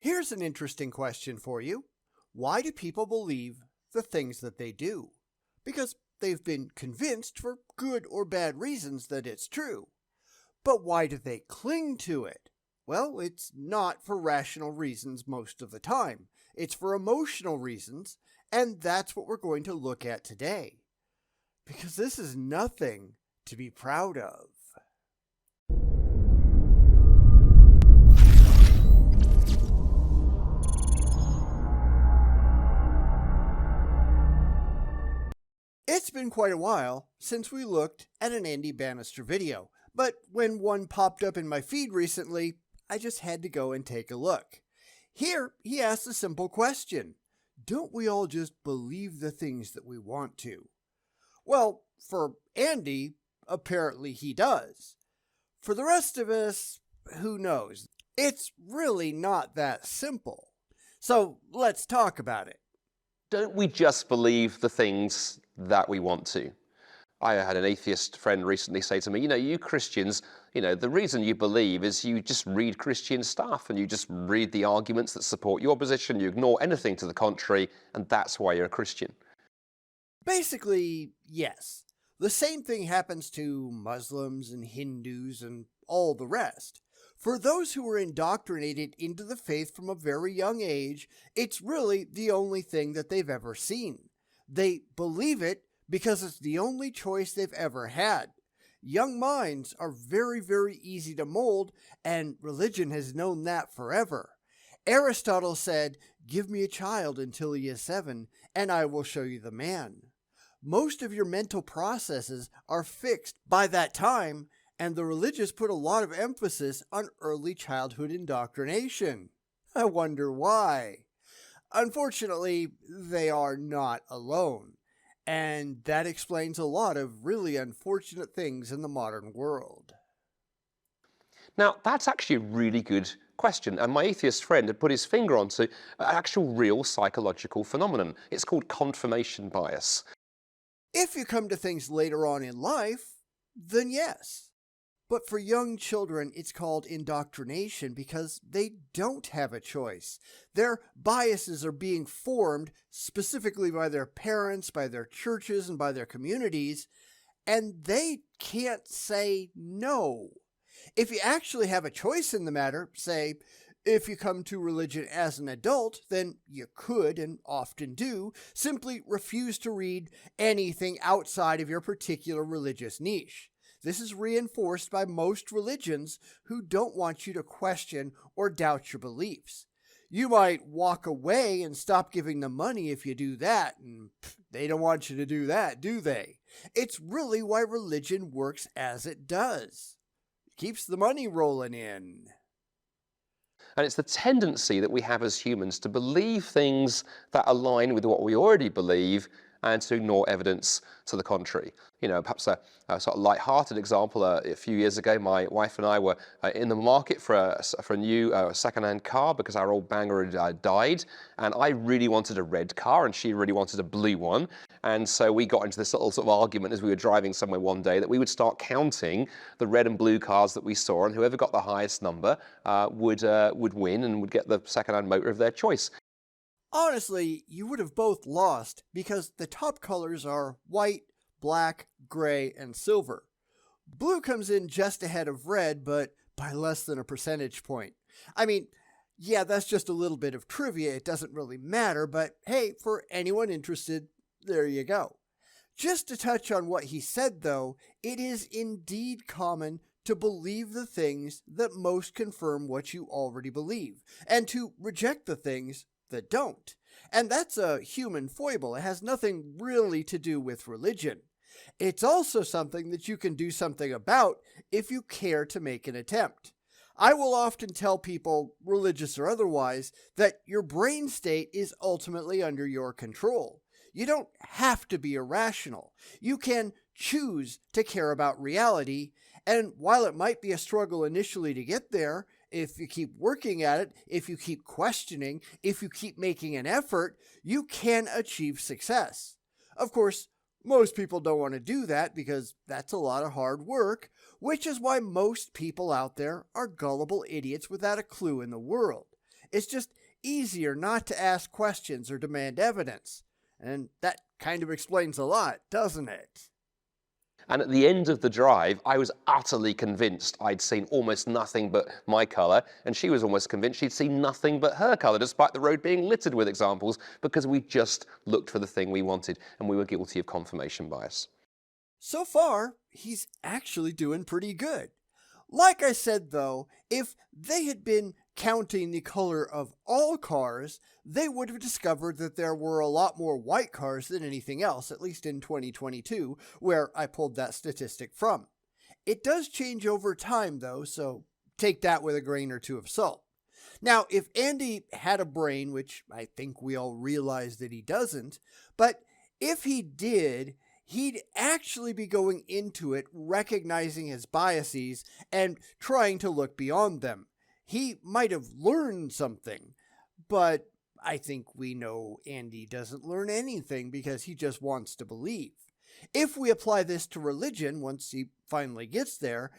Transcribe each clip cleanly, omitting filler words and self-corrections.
Here's an interesting question for you. Why do people believe the things that they do? Because they've been convinced for good or bad reasons that it's true. But why do they cling to it? Well, it's not for rational reasons most of the time. It's for emotional reasons, and that's what we're going to look at today. Because this is nothing to be proud of. It's been quite a while since we looked at an Andy Bannister video, but when one popped up in my feed recently, I just had to go and take a look. Here, he asks a simple question. Don't we all just believe the things that we want to? Well, for Andy, apparently he does. For the rest of us, who knows? It's really not that simple. So let's talk about it. Don't we just believe the things that we want to? I had an atheist friend recently say to me, you Christians, the reason you believe is you just read Christian stuff and you just read the arguments that support your position, you ignore anything to the contrary, and that's why you're a Christian. Basically, yes. The same thing happens to Muslims and Hindus and all the rest. For those who are indoctrinated into the faith from a very young age, it's really the only thing that they've ever seen. They believe it because it's the only choice they've ever had. Young minds are very, very easy to mold, and religion has known that forever. Aristotle said, "Give me a child until he is 7, and I will show you the man." Most of your mental processes are fixed by that time, and the religious put a lot of emphasis on early childhood indoctrination. I wonder why. Unfortunately, they are not alone, and that explains a lot of really unfortunate things in the modern world. Now, that's actually a really good question, and my atheist friend had put his finger onto an actual real psychological phenomenon. It's called confirmation bias. If you come to things later on in life, then yes. But for young children, it's called indoctrination because they don't have a choice. Their biases are being formed specifically by their parents, by their churches, and by their communities, and they can't say no. If you actually have a choice in the matter, say, if you come to religion as an adult, then you could, and often do, simply refuse to read anything outside of your particular religious niche. This is reinforced by most religions who don't want you to question or doubt your beliefs. You might walk away and stop giving them money if you do that, and they don't want you to do that, do they? It's really why religion works as it does. It keeps the money rolling in. And it's the tendency that we have as humans to believe things that align with what we already believe and to ignore evidence to the contrary. Perhaps a sort of light-hearted example, a few years ago, my wife and I were in the market for a new second-hand car because our old banger had died, and I really wanted a red car and she really wanted a blue one. And so we got into this little sort of argument as we were driving somewhere one day that we would start counting the red and blue cars that we saw, and whoever got the highest number would win and would get the second-hand motor of their choice. Honestly, you would have both lost because the top colors are white, black, gray, and silver. Blue comes in just ahead of red, but by less than a percentage point. I mean, yeah, that's just a little bit of trivia. It doesn't really matter, but hey, for anyone interested, there you go. Just to touch on what he said, though, it is indeed common to believe the things that most confirm what you already believe, and to reject the things that don't. And that's a human foible. It has nothing really to do with religion. It's also something that you can do something about if you care to make an attempt. I will often tell people, religious or otherwise, that your brain state is ultimately under your control. You don't have to be irrational. You can choose to care about reality, and while it might be a struggle initially to get there, if you keep working at it, if you keep questioning, if you keep making an effort, you can achieve success. Of course, most people don't want to do that because that's a lot of hard work, which is why most people out there are gullible idiots without a clue in the world. It's just easier not to ask questions or demand evidence. And that kind of explains a lot, doesn't it? And at the end of the drive, I was utterly convinced I'd seen almost nothing but my colour, and she was almost convinced she'd seen nothing but her colour, despite the road being littered with examples, because we just looked for the thing we wanted, and we were guilty of confirmation bias. So far, he's actually doing pretty good. Like I said, though, if they had been counting the color of all cars, they would have discovered that there were a lot more white cars than anything else, at least in 2022, where I pulled that statistic from. It does change over time, though, so take that with a grain or two of salt. Now, if Andy had a brain, which I think we all realize that he doesn't, but if he did, he'd actually be going into it recognizing his biases and trying to look beyond them. He might have learned something, but I think we know Andy doesn't learn anything because he just wants to believe. If we apply this to religion, once he finally gets there,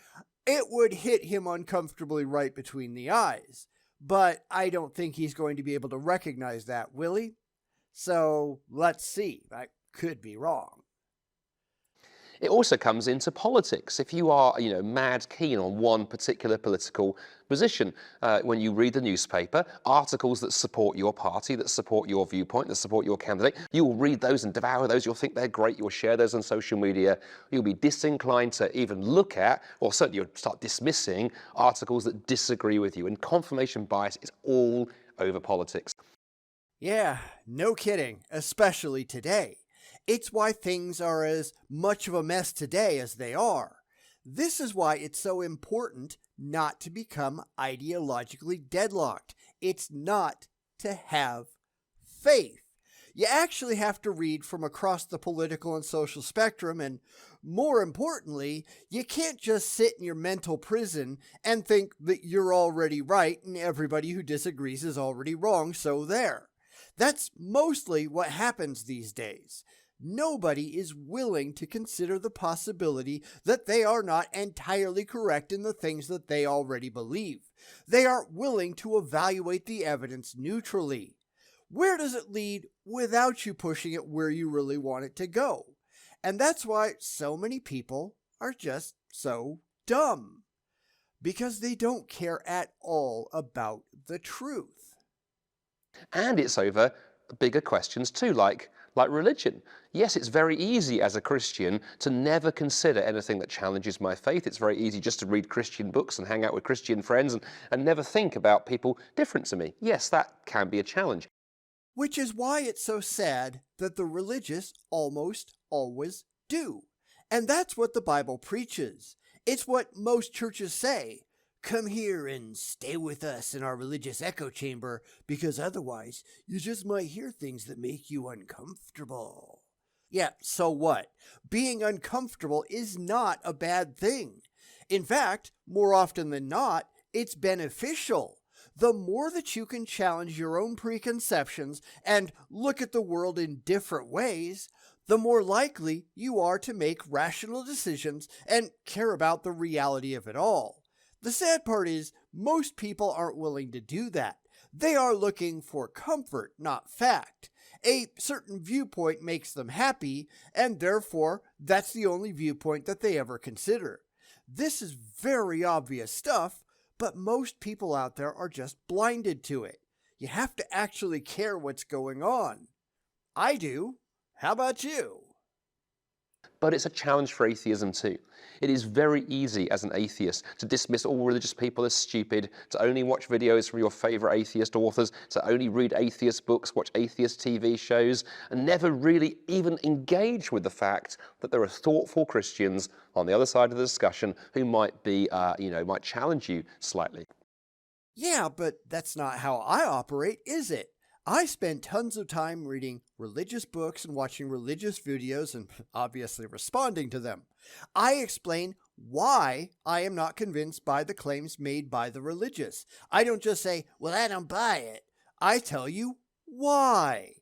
it would hit him uncomfortably right between the eyes. But I don't think he's going to be able to recognize that, will he? So let's see. I could be wrong. It also comes into politics. If you are, mad keen on one particular political position, when you read the newspaper, articles that support your party, that support your viewpoint, that support your candidate, you will read those and devour those. You'll think they're great. You'll share those on social media. You'll be disinclined to even look at, or certainly you'll start dismissing articles that disagree with you. And confirmation bias is all over politics. Yeah, no kidding, especially today. It's why things are as much of a mess today as they are. This is why it's so important not to become ideologically deadlocked. It's not to have faith. You actually have to read from across the political and social spectrum, and more importantly, you can't just sit in your mental prison and think that you're already right and everybody who disagrees is already wrong, so there. That's mostly what happens these days. Nobody is willing to consider the possibility that they are not entirely correct in the things that they already believe. They aren't willing to evaluate the evidence neutrally. Where does it lead without you pushing it where you really want it to go? And that's why so many people are just so dumb. Because they don't care at all about the truth. And it's over bigger questions too, like religion. Yes, it's very easy as a Christian to never consider anything that challenges my faith. It's very easy just to read Christian books and hang out with Christian friends and never think about people different to me. Yes, that can be a challenge. Which is why it's so sad that the religious almost always do. And that's what the Bible preaches. It's what most churches say. Come here and stay with us in our religious echo chamber, because otherwise you just might hear things that make you uncomfortable. Yeah, so what? Being uncomfortable is not a bad thing. In fact, more often than not, it's beneficial. The more that you can challenge your own preconceptions and look at the world in different ways, the more likely you are to make rational decisions and care about the reality of it all. The sad part is, most people aren't willing to do that. They are looking for comfort, not fact. A certain viewpoint makes them happy, and therefore, that's the only viewpoint that they ever consider. This is very obvious stuff, but most people out there are just blinded to it. You have to actually care what's going on. I do. How about you? But it's a challenge for atheism too. It is very easy as an atheist to dismiss all religious people as stupid, to only watch videos from your favourite atheist authors, to only read atheist books, watch atheist TV shows, and never really even engage with the fact that there are thoughtful Christians on the other side of the discussion who might be, might challenge you slightly. Yeah, but that's not how I operate, is it? I spend tons of time reading religious books and watching religious videos and obviously responding to them. I explain why I am not convinced by the claims made by the religious. I don't just say, well, I don't buy it. I tell you why.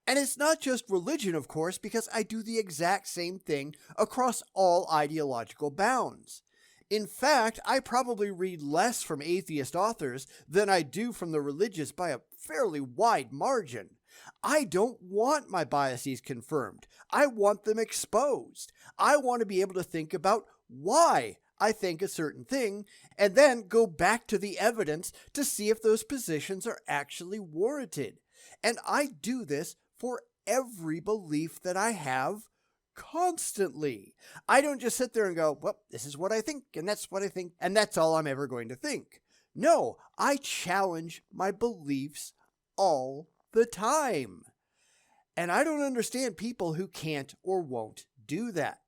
And it's not just religion, of course, because I do the exact same thing across all ideological bounds. In fact, I probably read less from atheist authors than I do from the religious by a fairly wide margin. I don't want my biases confirmed. I want them exposed. I want to be able to think about why I think a certain thing and then go back to the evidence to see if those positions are actually warranted. And I do this for every belief that I have constantly. I don't just sit there and go, well, this is what I think, and that's what I think, and that's all I'm ever going to think. No, I challenge my beliefs all the time. And I don't understand people who can't or won't do that.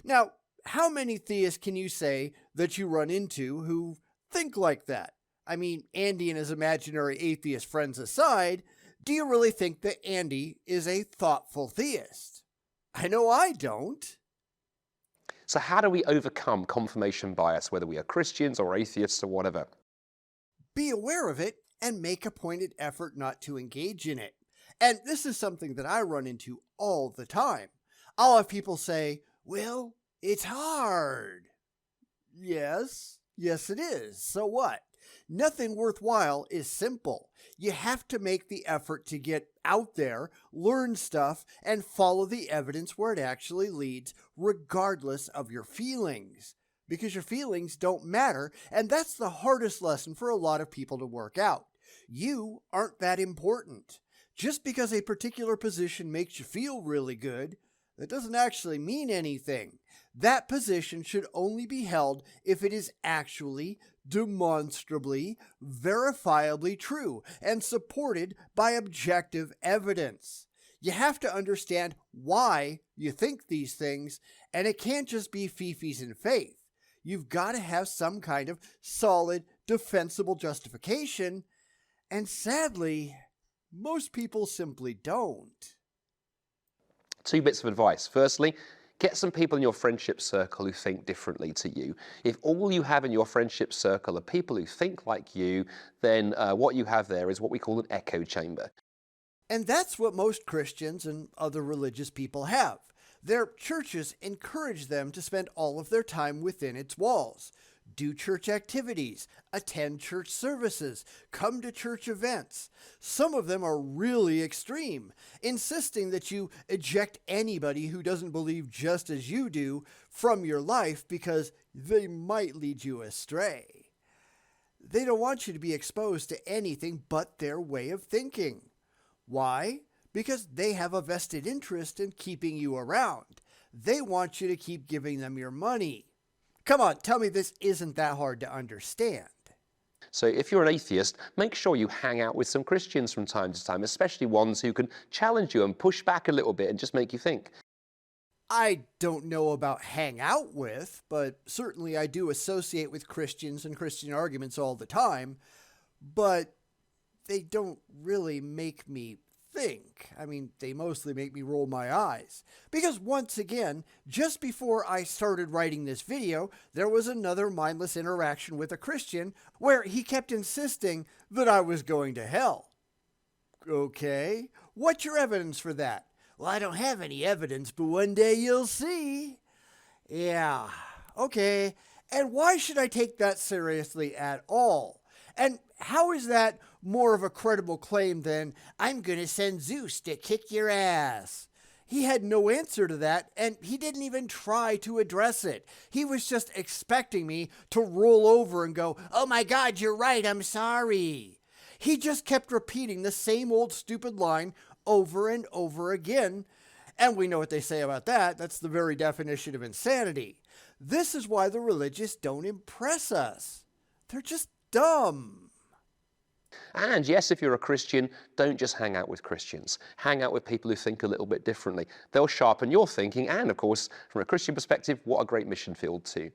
Now, how many theists can you say that you run into who think like that? I mean, Andy and his imaginary atheist friends aside, do you really think that Andy is a thoughtful theist? I know I don't. So how do we overcome confirmation bias, whether we are Christians or atheists or whatever? Be aware of it and make a pointed effort not to engage in it. And this is something that I run into all the time. I'll have people say, well, it's hard. Yes it is. So what? Nothing worthwhile is simple. You have to make the effort to get out there, learn stuff, and follow the evidence where it actually leads, regardless of your feelings. Because your feelings don't matter, and that's the hardest lesson for a lot of people to work out. You aren't that important. Just because a particular position makes you feel really good, that doesn't actually mean anything. That position should only be held if it is actually, demonstrably, verifiably true and supported by objective evidence. You have to understand why you think these things, and it can't just be fifis and faith. You've got to have some kind of solid, defensible justification, and sadly, most people simply don't. 2 bits of advice. Firstly, get some people in your friendship circle who think differently to you. If all you have in your friendship circle are people who think like you, then what you have there is what we call an echo chamber. And that's what most Christians and other religious people have. Their churches encourage them to spend all of their time within its walls. Do church activities, attend church services, come to church events. Some of them are really extreme, insisting that you eject anybody who doesn't believe just as you do from your life because they might lead you astray. They don't want you to be exposed to anything but their way of thinking. Why? Because they have a vested interest in keeping you around. They want you to keep giving them your money. Come on, tell me this isn't that hard to understand. So if you're an atheist, make sure you hang out with some Christians from time to time, especially ones who can challenge you and push back a little bit and just make you think. I don't know about hang out with, but certainly I do associate with Christians and Christian arguments all the time, but they don't really make me think. I mean, they mostly make me roll my eyes. Because once again, just before I started writing this video, there was another mindless interaction with a Christian where he kept insisting that I was going to hell. Okay, what's your evidence for that? Well, I don't have any evidence, but one day you'll see. Yeah, okay. And why should I take that seriously at all? And how is that more of a credible claim than, I'm going to send Zeus to kick your ass? He had no answer to that, and he didn't even try to address it. He was just expecting me to roll over and go, oh my God, you're right, I'm sorry. He just kept repeating the same old stupid line over and over again. And we know what they say about that. That's the very definition of insanity. This is why the religious don't impress us. They're just dumb. And yes, if you're a Christian, don't just hang out with Christians. Hang out with people who think a little bit differently. They'll sharpen your thinking, and of course, from a Christian perspective, what a great mission field too.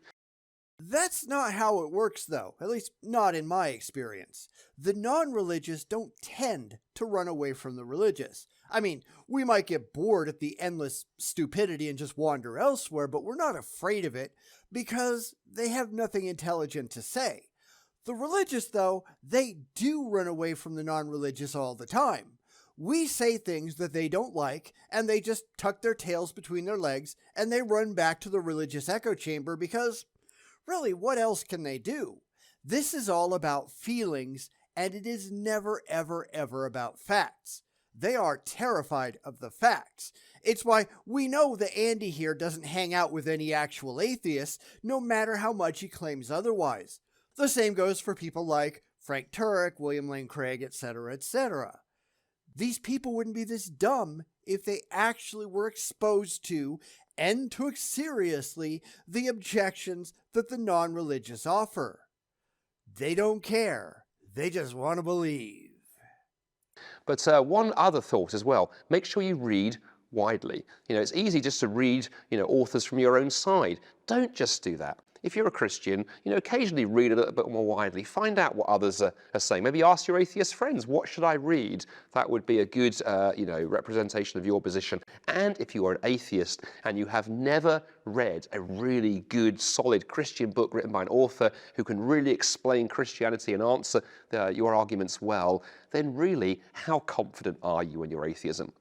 That's not how it works, though, at least not in my experience. The non-religious don't tend to run away from the religious. I mean, we might get bored at the endless stupidity and just wander elsewhere, but we're not afraid of it because they have nothing intelligent to say. The religious, though, they do run away from the non-religious all the time. We say things that they don't like, and they just tuck their tails between their legs, and they run back to the religious echo chamber because Really, what else can they do? This is all about feelings, and it is never, ever, ever about facts. They are terrified of the facts. It's why we know that Andy here doesn't hang out with any actual atheists, no matter how much he claims otherwise. The same goes for people like Frank Turek, William Lane Craig, etc., etc. These people wouldn't be this dumb if they actually were exposed to and took seriously the objections that the non-religious offer. They don't care. They just want to believe. But one other thought as well, make sure you read widely. It's easy just to read, authors from your own side. Don't just do that. If you're a Christian, occasionally read a little bit more widely. Find out what others are saying. Maybe ask your atheist friends, what should I read? That would be a good, representation of your position. And if you are an atheist and you have never read a really good, solid Christian book written by an author who can really explain Christianity and answer your arguments well, then really, how confident are you in your atheism?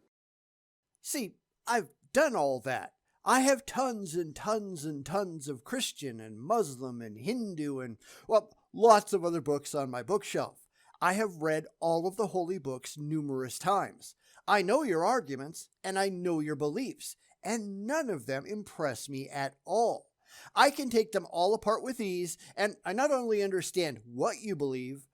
See, I've done all that. I have tons and tons and tons of Christian and Muslim and Hindu and, well, lots of other books on my bookshelf. I have read all of the holy books numerous times. I know your arguments and I know your beliefs, and none of them impress me at all. I can take them all apart with ease, and I not only understand what you believe,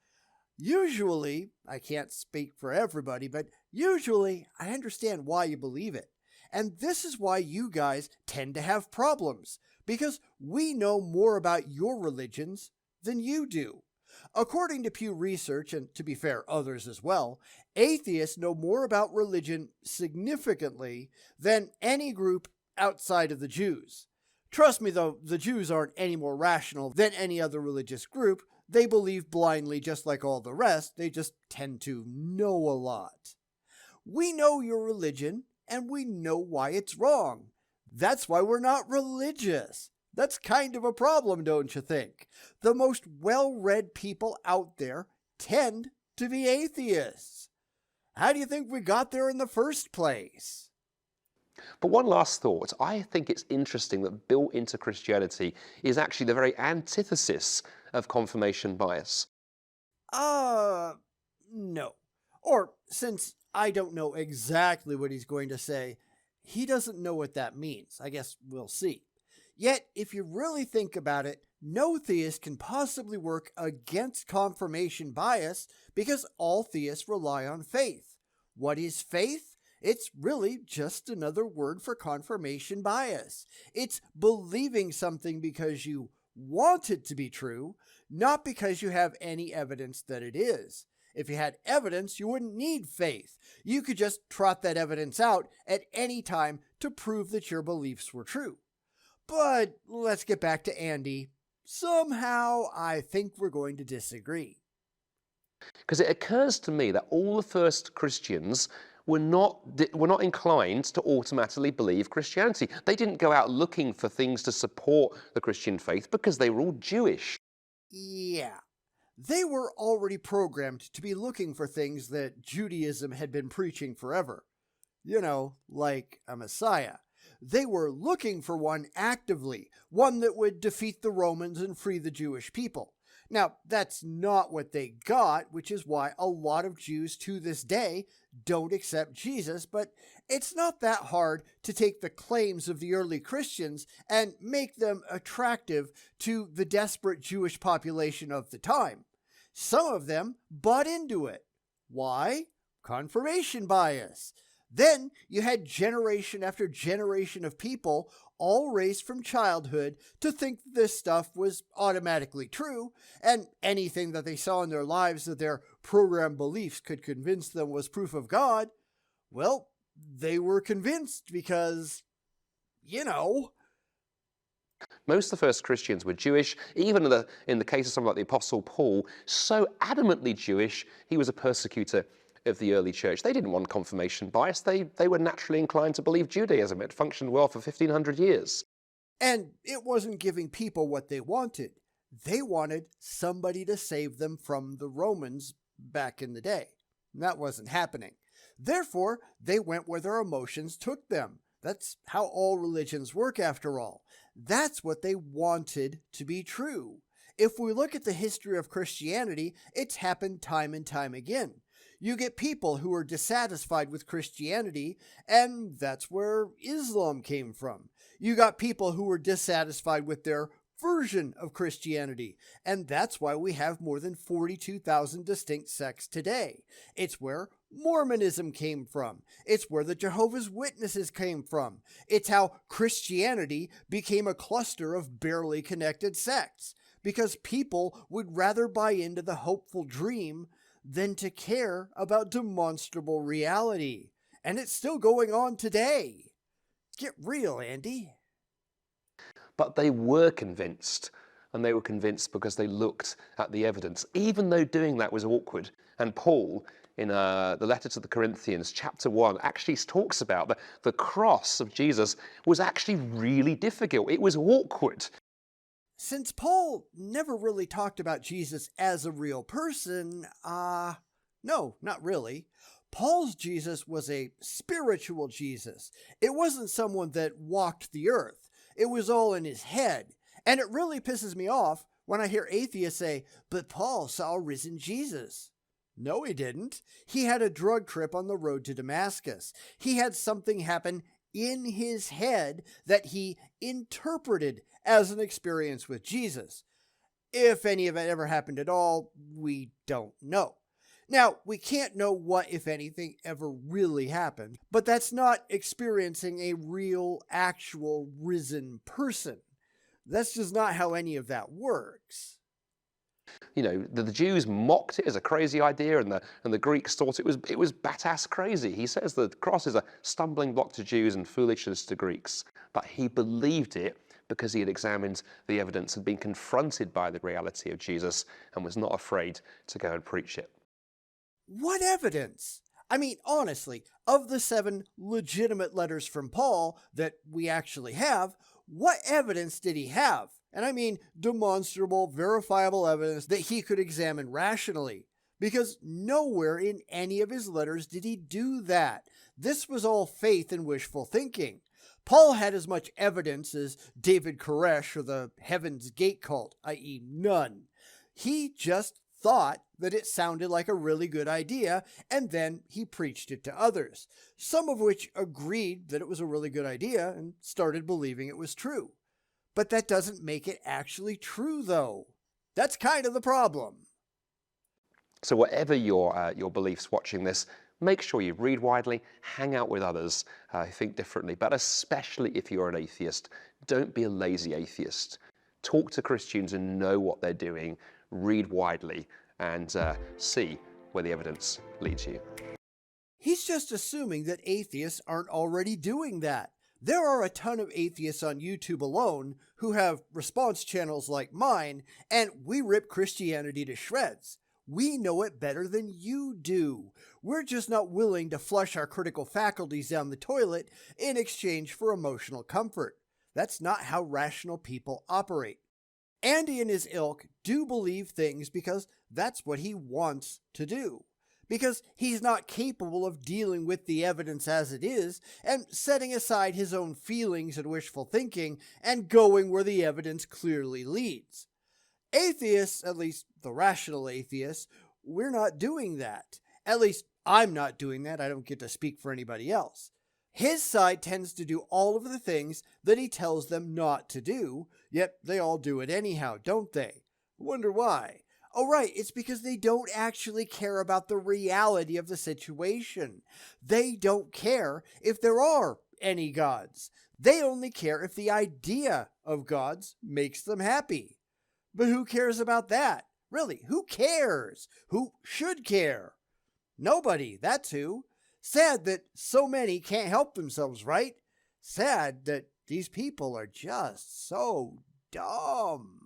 usually, I can't speak for everybody, but usually I understand why you believe it. And this is why you guys tend to have problems, because we know more about your religions than you do. According to Pew Research, and to be fair, others as well, atheists know more about religion significantly than any group outside of the Jews. Trust me though, the Jews aren't any more rational than any other religious group. They believe blindly just like all the rest, they just tend to know a lot. We know your religion, and we know why it's wrong. That's why we're not religious. That's kind of a problem, don't you think? The most well-read people out there tend to be atheists. How do you think we got there in the first place? But one last thought. I think it's interesting that built into Christianity is actually the very antithesis of confirmation bias. No. Or, since I don't know exactly what he's going to say, he doesn't know what that means. I guess we'll see. Yet, if you really think about it, no theist can possibly work against confirmation bias because all theists rely on faith. What is faith? It's really just another word for confirmation bias. It's believing something because you want it to be true, not because you have any evidence that it is. If you had evidence, you wouldn't need faith. You could just trot that evidence out at any time to prove that your beliefs were true. But let's get back to Andy. Somehow, I think we're going to disagree. Because it occurs to me that all the first Christians were not inclined to automatically believe Christianity. They didn't go out looking for things to support the Christian faith because they were all Jewish. Yeah. They were already programmed to be looking for things that Judaism had been preaching forever. Like a Messiah. They were looking for one actively, one that would defeat the Romans and free the Jewish people. Now, that's not what they got, which is why a lot of Jews to this day don't accept Jesus, but it's not that hard to take the claims of the early Christians and make them attractive to the desperate Jewish population of the time. Some of them bought into it. Why? Confirmation bias. Then you had generation after generation of people, all raised from childhood, to think this stuff was automatically true, and anything that they saw in their lives that their programmed beliefs could convince them was proof of God, well, they were convinced because, Most of the first Christians were Jewish, even in the case of someone like the Apostle Paul, so adamantly Jewish, he was a persecutor of the early church. They didn't want confirmation bias. They were naturally inclined to believe Judaism. It functioned well for 1,500 years. And it wasn't giving people what they wanted. They wanted somebody to save them from the Romans back in the day. That wasn't happening. Therefore, they went where their emotions took them. That's how all religions work, after all. That's what they wanted to be true. If we look at the history of Christianity, it's happened time and time again. You get people who are dissatisfied with Christianity, and that's where Islam came from. You got people who were dissatisfied with their version of Christianity, and that's why we have more than 42,000 distinct sects today. It's where Mormonism came from. It's where the Jehovah's Witnesses came from. It's how Christianity became a cluster of barely connected sects, because people would rather buy into the hopeful dream than to care about demonstrable reality. And it's still going on today. Get real, Andy. But they were convinced, and they were convinced because they looked at the evidence, even though doing that was awkward. And Paul, in the letter to the Corinthians, chapter 1, actually talks about the cross of Jesus was actually really difficult. It was awkward. Since Paul never really talked about Jesus as a real person, no, not really. Paul's Jesus was a spiritual Jesus. It wasn't someone that walked the earth. It was all in his head. And it really pisses me off when I hear atheists say, but Paul saw a risen Jesus. No, he didn't. He had a drug trip on the road to Damascus. He had something happen in his head that he interpreted as an experience with Jesus. If any of it ever happened at all, we don't know. Now, we can't know what, if anything, ever really happened, but that's not experiencing a real, actual, risen person. That's just not how any of that works. You know, the Jews mocked it as a crazy idea, and the Greeks thought it was badass crazy. He says the cross is a stumbling block to Jews and foolishness to Greeks, but he believed it because he had examined the evidence and been confronted by the reality of Jesus and was not afraid to go and preach it. What evidence? I mean, honestly, of the 7 legitimate letters from Paul that we actually have, what evidence did he have? And I mean demonstrable, verifiable evidence that he could examine rationally. Because nowhere in any of his letters did he do that. This was all faith and wishful thinking. Paul had as much evidence as David Koresh or the Heaven's Gate cult, i.e. none. He just thought that it sounded like a really good idea, and then he preached it to others, some of which agreed that it was a really good idea and started believing it was true. But that doesn't make it actually true, though. That's kind of the problem. So whatever your beliefs watching this, make sure you read widely, hang out with others who think differently, but especially if you're an atheist, don't be a lazy atheist. Talk to Christians who know what they're doing, read widely, and see where the evidence leads you. He's just assuming that atheists aren't already doing that. There are a ton of atheists on YouTube alone who have response channels like mine, and we rip Christianity to shreds. We know it better than you do. We're just not willing to flush our critical faculties down the toilet in exchange for emotional comfort. That's not how rational people operate. Andy and his ilk do believe things because that's what he wants to do. Because he's not capable of dealing with the evidence as it is and setting aside his own feelings and wishful thinking and going where the evidence clearly leads. Atheists, at least the rational atheists, we're not doing that. At least I'm not doing that. I don't get to speak for anybody else. His side tends to do all of the things that he tells them not to do, yet they all do it anyhow, don't they? Wonder why? Oh, right, it's because they don't actually care about the reality of the situation. They don't care if there are any gods. They only care if the idea of gods makes them happy. But who cares about that? Really, who cares? Who should care? Nobody, that's who. Sad that so many can't help themselves, right? Sad that these people are just so dumb.